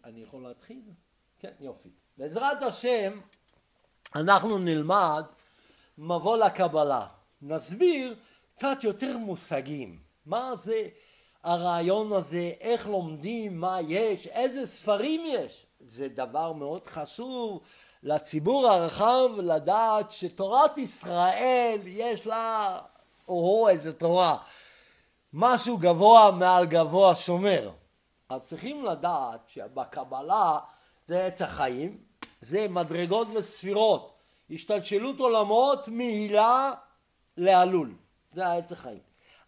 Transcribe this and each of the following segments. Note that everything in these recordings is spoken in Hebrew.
אני יכול להתחיל? כן, יופי. בעזרת השם אנחנו נלמד מבוא לקבלה. נסביר קצת יותר מושגים. מה זה הרעיון הזה, איך לומדים, מה יש, איזה ספרים יש. זה דבר מאוד חשוב לציבור הרחב לדעת שתורת ישראל יש לה, איזה תורה, משהו גבוה מעל גבוה שומר. אז צריכים לדעת שבקבלה זה עץ החיים, זה מדרגות וספירות, השתלשלות עולמות מהילה להלול, זה העץ החיים.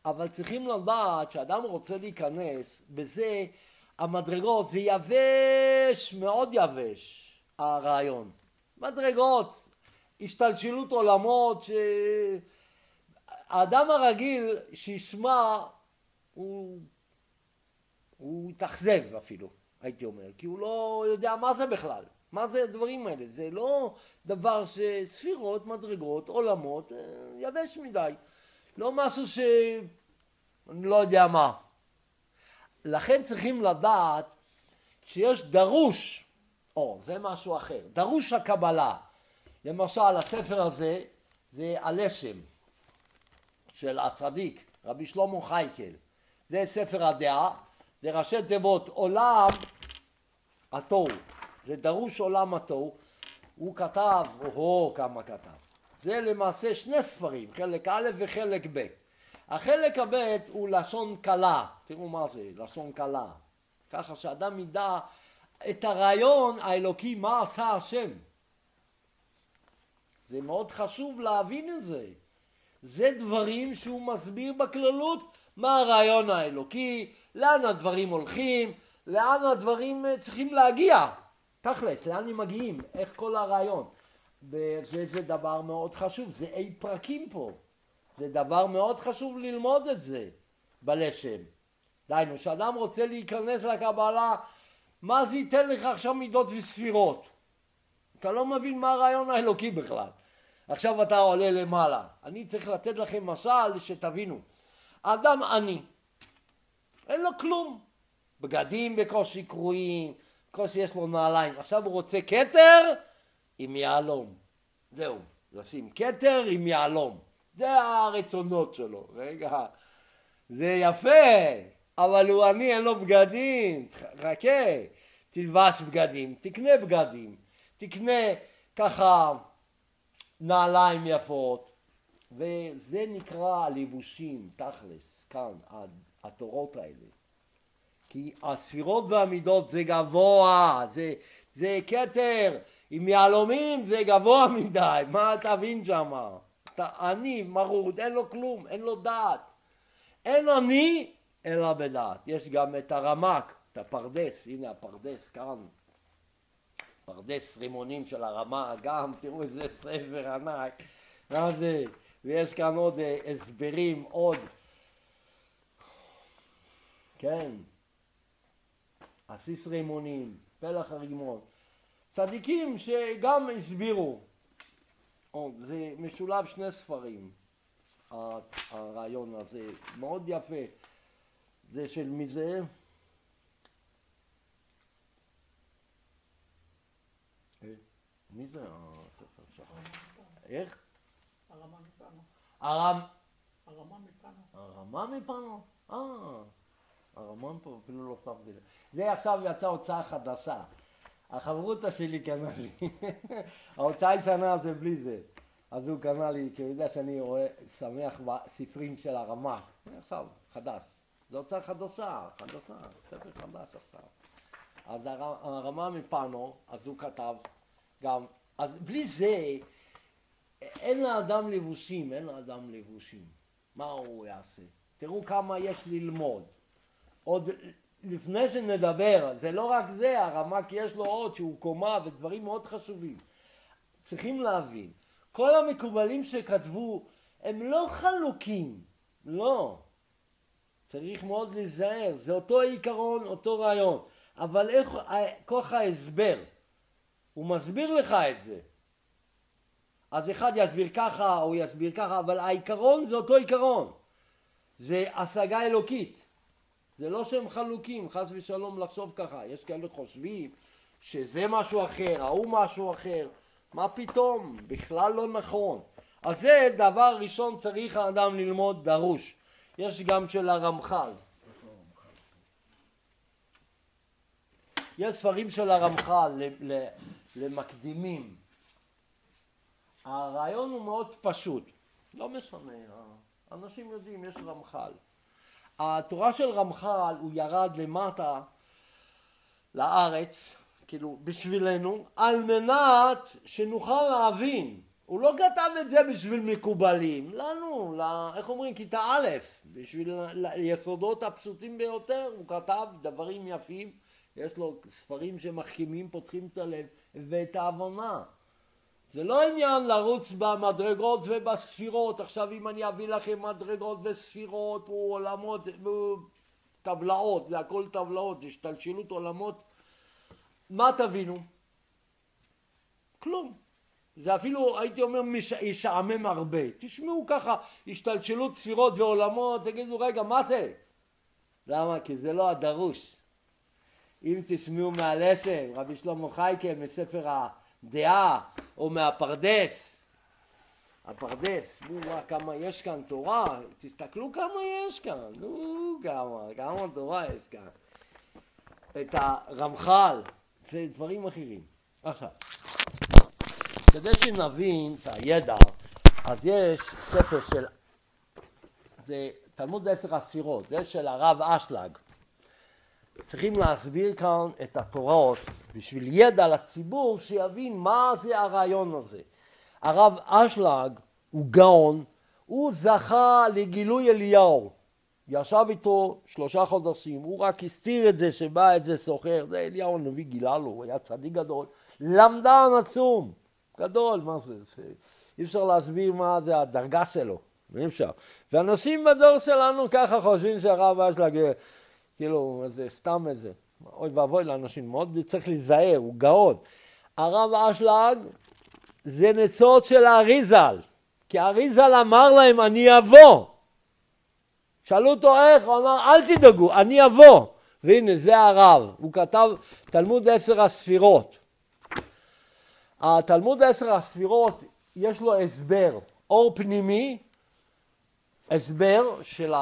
אבל צריכים לדעת שאדם רוצה להיכנס בזה, המדרגות זה יבש, מאוד יבש הרעיון. מדרגות, השתלשלות עולמות, האדם הרגיל שישמע הוא יתאכזב אפילו, הייתי אומר, כי הוא לא יודע מה זה בכלל, מה זה הדברים האלה. זה לא דבר שספירות, מדרגות, עולמות, יבש מדי, לא משהו אני לא יודע מה. לכן צריכים לדעת שיש דרוש, זה משהו אחר, דרוש הקבלה. למשל הספר הזה זה הלשם של הצדיק רבי שלמה חייקל, זה ספר הדעה, זה ראשי תיבות עולם התוהו, זה דרוש עולם התוהו. הוא כתב, כמה כתב, זה למעשה שני ספרים, חלק א' וחלק ב'. החלק הב' הוא לשון קלה, תראו מה זה לשון קלה, ככה שאדם ידע את הרעיון האלוקי, מה עשה השם. זה מאוד חשוב להבין את זה. זה דברים שהוא מסביר בכללות, מה הרעיון האלוקי, לאן הדברים הולכים, לאן הדברים צריכים להגיע, תכלס, לאן הם מגיעים, איך כל הרעיון. זה דבר מאוד חשוב, זה פרקים פה, זה דבר מאוד חשוב ללמוד את זה בלשם. דיינו, שאדם רוצה להיכנס לקבלה, מה זה ייתן לך עכשיו מידות וספירות? אתה לא מבין מה הרעיון האלוקי בכלל. עכשיו אתה עולה למעלה. אני צריך לתת לכם משל שתבינו. אדם עני, אין לו כלום. בגדים בקושי קרועים, בקושי יש לו נעליים. עכשיו הוא רוצה כתר עם יעלום. זהו, לשים כתר עם יעלום. זה הרצונות שלו. רגע, זה יפה, אבל הוא עני, אין לו בגדים. חכה, תלבש בגדים, תקנה בגדים, תקנה ככה נעליים יפות, וזה נקרא הלבושים, תכלס, כאן, התורות האלה. כי הספירות והמידות זה גבוה, זה כתר, עם יעלומים זה גבוה מדי, מה תבין שמה? אני מרוד, אין לו כלום, אין לו דעת. אין אני, אלא בדעת. יש גם את הרמק, את הפרדס, הנה הפרדס כאן. פרדס רימונים של הרמה, גם תראו איזה ספר ענק, ויש כאן עוד הסברים, עוד, כן, עסיס רימונים, פלח הרימון, צדיקים שגם הסבירו, זה משולב שני ספרים, הרעיון הזה, מאוד יפה, זה של מי זה? מי זה הספר שלך? איך? הרמה מפנו. הרמה מפנו. הרמה מפנו? הרמה מפנו, אפילו לא שמתי לב. זה עכשיו יצא הוצאה חדשה. החברותה שלי קנה לי. ההוצאה ישנה זה בלי זה. אז הוא קנה לי, כי הוא יודע שאני שמח בספרים של הרמה. עכשיו, חדש. זו הוצאה חדשה, ספר חדש עכשיו. אז הרמה מפנו, אז הוא כתב גם, אז בלי זה אין לאדם לבושים, מה הוא יעשה? תראו כמה יש ללמוד. עוד לפני שנדבר, זה לא רק זה, הרמק יש לו עוד שהוא קומה ודברים מאוד חשובים. צריכים להבין, כל המקובלים שכתבו הם לא חלוקים, לא. צריך מאוד להיזהר, זה אותו עיקרון, אותו רעיון. אבל איך כוח ההסבר, הוא מסביר לך את זה. אז אחד יסביר ככה או יסביר ככה, אבל העיקרון זה אותו עיקרון. זה השגה אלוקית. זה לא שהם חלוקים, חס ושלום לחשוב ככה. יש כאלה חושבים שזה משהו אחר, ההוא משהו אחר. מה פתאום? בכלל לא נכון. אז זה דבר ראשון צריך האדם ללמוד דרוש. יש גם של הרמח"ל. יש ספרים של הרמח"ל למקדימים. הרעיון הוא מאוד פשוט. לא משנה, אנשים יודעים, יש רמח"ל. התורה של רמח"ל הוא ירד למטה לארץ, כאילו בשבילנו, על מנת שנוכל להבין. הוא לא כתב את זה בשביל מקובלים, לנו, איך אומרים, כיתה א', בשביל היסודות הפשוטים ביותר, הוא כתב דברים יפים, יש לו ספרים שמחכימים, פותחים את הלב ואת ההבנה. זה לא עניין לרוץ במדרגות ובספירות. עכשיו אם אני אביא לכם מדרגות וספירות ועולמות, טבלאות, זה הכל טבלאות, זה השתלשלות עולמות, מה תבינו? כלום. זה אפילו הייתי אומר ישעמם הרבה. תשמעו ככה השתלשלות ספירות ועולמות, תגידו רגע מה זה? למה? כי זה לא הדרוש. אם תשמעו מהלשם, רבי שלמה חייקל מספר הדעה או מהפרדס, הפרדס, כמה יש כאן תורה, תסתכלו כמה יש כאן, כמה תורה יש כאן. את הרמח"ל, זה דברים אחרים. עכשיו, כדי שנבין את הידע, אז יש ספר של, זה תלמוד 10 הספירות, זה של הרב אשלג. צריכים להסביר כאן את התורות בשביל ידע לציבור שיבין מה זה הרעיון הזה. הרב אשלג הוא גאון, הוא זכה לגילוי אליהו. ישב איתו 3 חודשים, הוא רק הסתיר את זה שבא איזה סוחר, זה אליהו הנביא גילה לו, הוא היה צדיק גדול, למדן עצום, גדול, מה זה? אי אפשר להסביר מה זה הדרגה שלו, אי אפשר. ואנשים בדור שלנו ככה חושבים שהרב אשלג כאילו, זה סתם איזה, אוי ואבוי לאנשים, מאוד צריך להיזהר, הוא גאון. הרב אשלג זה ניסוד של האריזל, כי האריזל אמר להם, אני אבוא. שאלו אותו איך, הוא אמר, אל תדאגו, אני אבוא. והנה, זה הרב, הוא כתב תלמוד 10 הספירות. התלמוד 10 הספירות, יש לו הסבר, אור פנימי, הסבר של